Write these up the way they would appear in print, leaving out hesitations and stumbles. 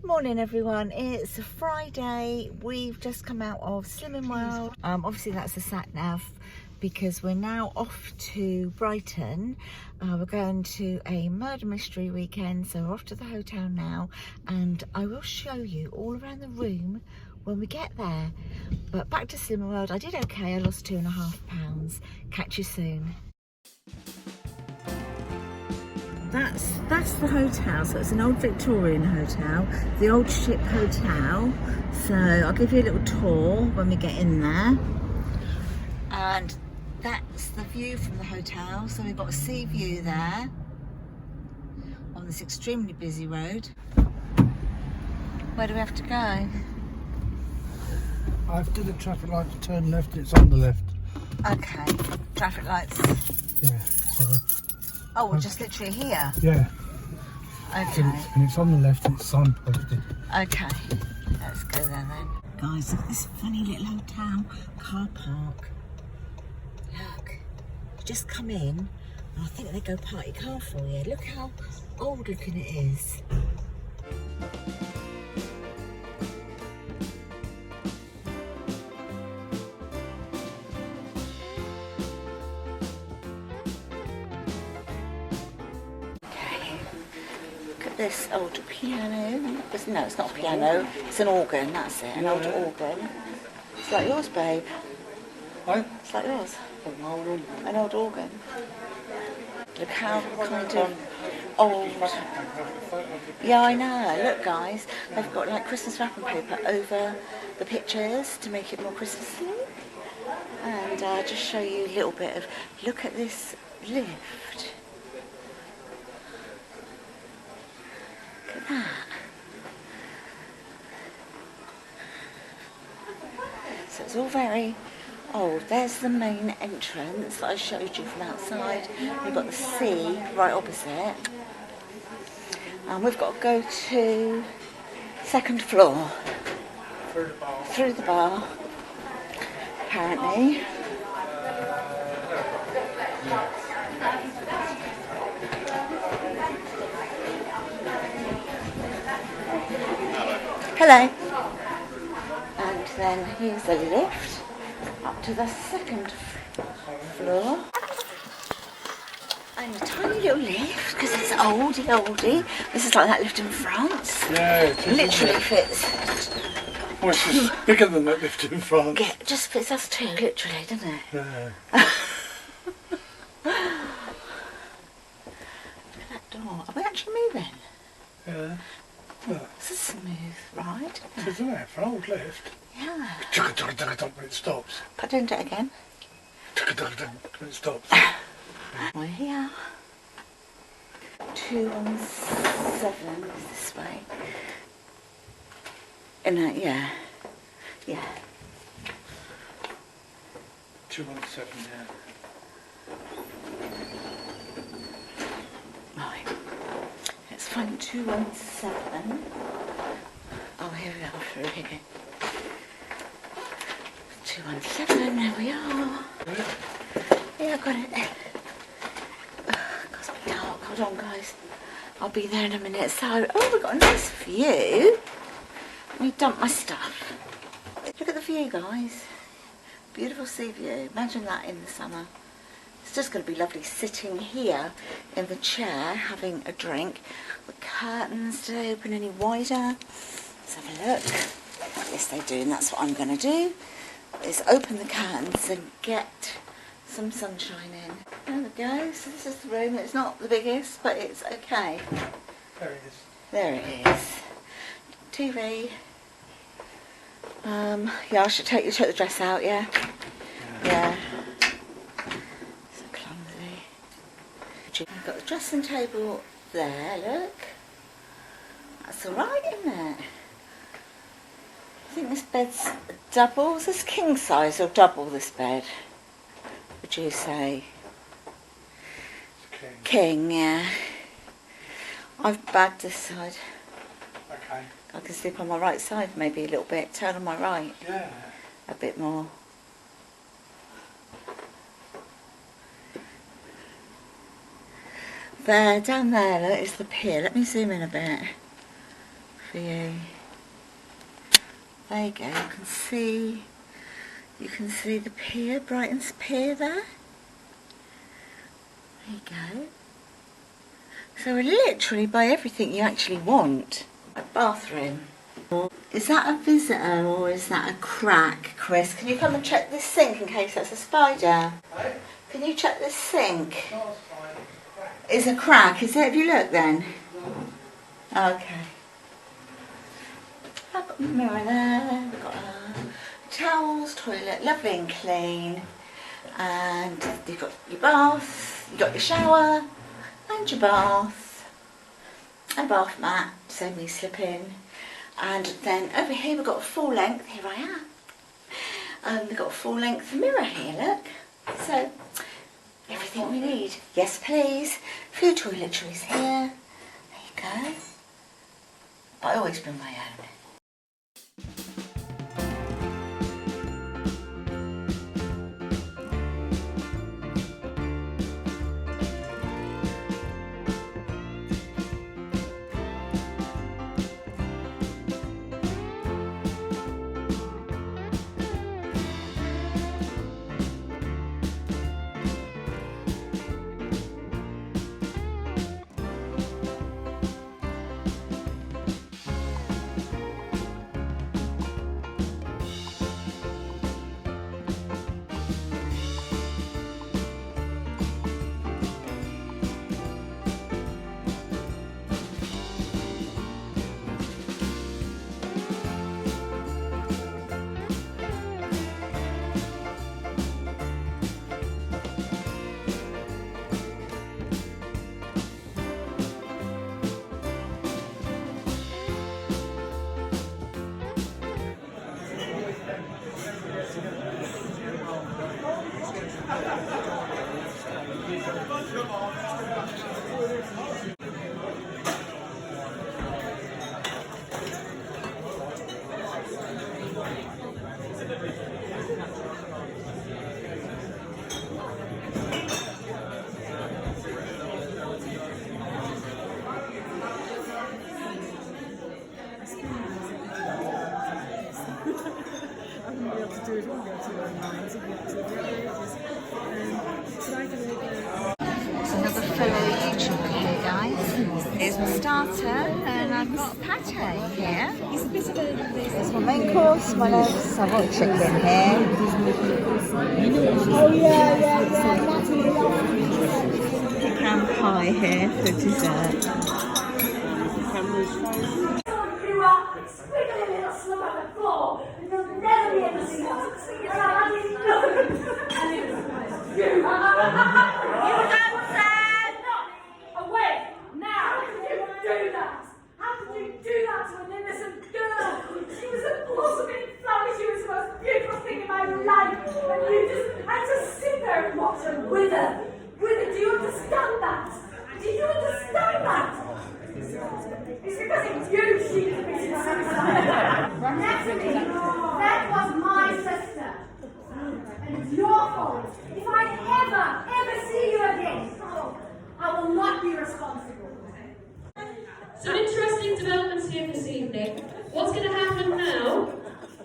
Morning everyone, it's a Friday. We've just come out of Slimming World. Obviously that's a sat nav because we're now off to Brighton. We're going to a murder mystery weekend, so we're off to the hotel now and I will show you all around the room when we get there. But back to Slimming World, I did okay, I lost £2.5. Catch you soon. That's the hotel, so it's an old Victorian hotel, the old ship hotel. So I'll give you a little tour when we get in there. And that's the view from the hotel. So we've got a sea view there on this extremely busy road. Where do we have to go? I've did the traffic light to turn left, it's on the left. Okay, traffic lights. Yeah, sorry. Oh, we're just literally here? Yeah. Okay. And it's on the left, it's signposted. Okay, let's go there then. Guys, look at this funny little hotel car park. Look, you just come in and I think they go party car for you. Look how old looking it is. This old piano. No, it's not a piano, it's an organ, that's it, an old organ. It's like yours, babe. Right? It's like yours. An old organ. Look how kind of old. Yeah, I know. Look, guys, they've got like Christmas wrapping paper over the pictures to make it more Christmassy. And I'll just show you a little bit of, look at this lift. Look at that. So it's all very old. There's the main entrance that I showed you from outside. We've got the sea right opposite. And we've got to go to second floor. Through the bar. Apparently. Hello. And then here's a lift up to the second floor. And a tiny little lift because it's oldie. This is like that lift in France. Yeah, it is. Literally fits. Well, it's just bigger than that lift in France. Yeah, it just fits us two, literally, doesn't it? Yeah. Look at that door. Are we actually moving? Yeah. This is a smooth ride, isn't it? Isn't it? For an old lift. Yeah. When it stops. But don't do it again. When it stops. We're here. 217 is this way. And yeah. Yeah. 217, yeah. Right. Let's find 217. Oh, here we are, through here. 217, there we are. Yeah, I got it. It's a bit dark. Hold on, guys. I'll be there in a minute. So, oh, we've got a nice view. Let me dump my stuff. Look at the view, guys. Beautiful sea view. Imagine that in the summer. It's just going to be lovely sitting here in the chair having a drink. The curtains, do they open any wider? Let's have a look. Yes, they do, and that's what I'm going to do. Is open the curtains and get some sunshine in. There we go. So this is the room. It's not the biggest, but it's okay. There it is. There it is. TV. Yeah, I should take the dress out, yeah? Yeah. So clumsy. I've got the dressing table there, look. That's alright, isn't it? I think this bed's double. Is this king size or double, this bed? Would you say? It's King, yeah. I've bagged this side. Okay. I can sleep on my right side maybe a little bit. Turn on my right. Yeah. A bit more. There, down there, look, is the pier. Let me zoom in a bit. for you. There you go, you can see the pier, Brighton's pier there. There you go. So we literally buy everything you actually want. A bathroom. Is that a visitor or is that a crack, Chris? Can you come and check this sink in case that's a spider? Hey? Can you check this sink? No, it's fine. It's cracked. It's a crack, is it? Have you looked then? Okay. I've got a mirror there. We've got towels, toilet, lovely and clean. And you've got your bath, you've got your shower, and your bath, and a bath mat, so me slip in. And then over here we've got a full length, here I am. We've got a full length mirror here, look. So, everything we need. Yes please. A few toiletries here. There you go. But I always bring my own. Another fellow YouTuber here, guys. Here's my starter, and I've got pate here. There's my main course, my legs. I've got chicken here. Oh yeah. Pecan pie here for dessert. Do you understand that? Do you understand that? It's because it's you she committed suicide. Natalie, that was my sister. And it's your fault. If I ever see you again, I will not be responsible. Some interesting developments here this evening. What's going to happen now?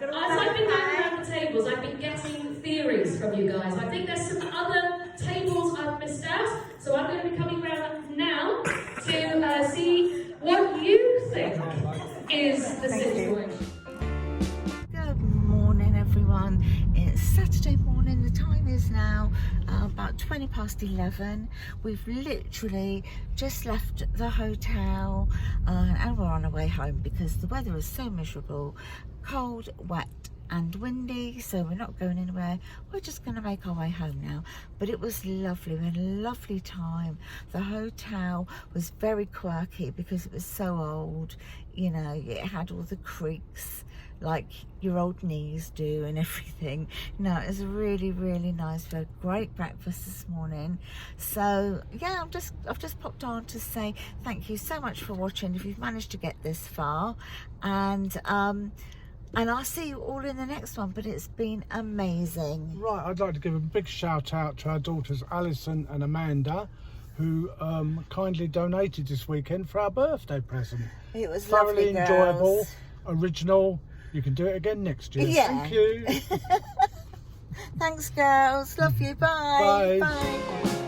As I've been going around the tables, I've been getting theories from you guys. I think there's some other tables I've missed out, so I'm going to be coming around now to see what you think is the situation. Good morning, everyone. It's Saturday morning. The time is now about 20 past 11. We've literally just left the hotel and we're on our way home because the weather is so miserable, cold, wet and windy, so we're not going anywhere. We're just going to make our way home now. But it was lovely. We had a lovely time. The hotel was very quirky because it was so old, you know. It had all the creaks like your old knees do and everything. No, it was really nice. We had a great breakfast this morning. So yeah, I've just popped on to say thank you so much for watching if you've managed to get this far, and I'll see you all in the next one. But it's been amazing. Right, I'd like to give a big shout out to our daughters Alison and Amanda who kindly donated this weekend for our birthday present. It was Thoroughly lovely, enjoyable, girls. original. You can do it again next year. Yeah. Thank you. Thanks, girls. Love you. Bye. Bye. Bye.